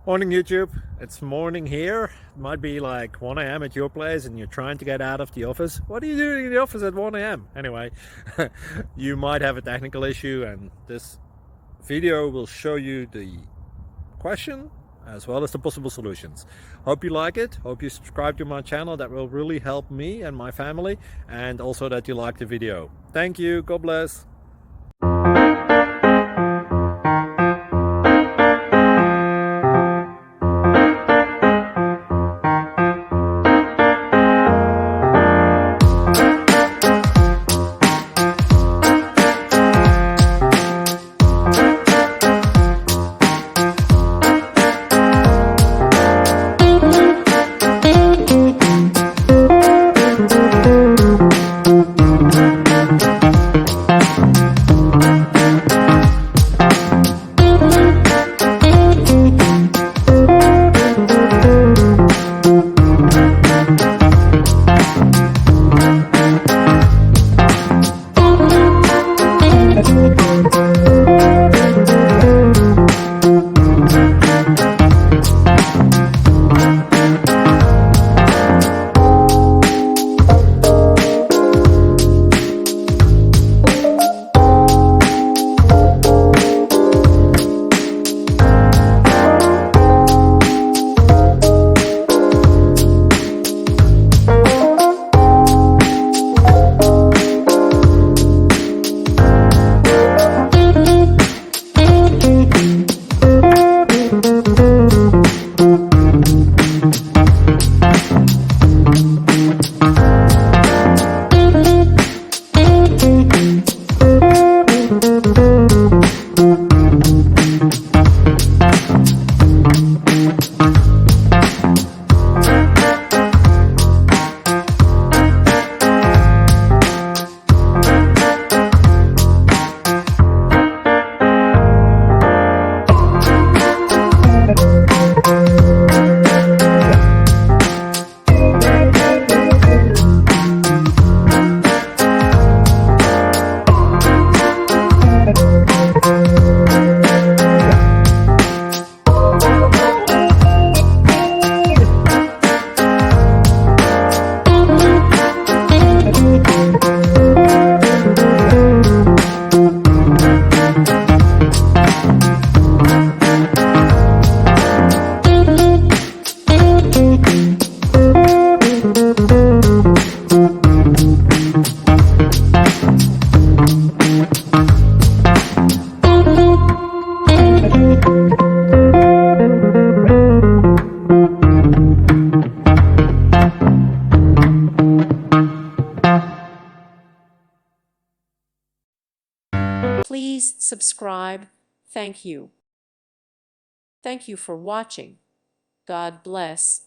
Morning YouTube, it's morning here. It might be like 1 a.m. at your place and you're trying to get out of the office. What are you doing in the office at 1 a.m.? Anyway, you might have a technical issue and this video will show you the question as well as the possible solutions. Hope you like it, hope you subscribe to my channel. That will really help me and my family, and also that you like the video. Thank you, God bless. Please subscribe. Thank you. Thank you for watching. God bless.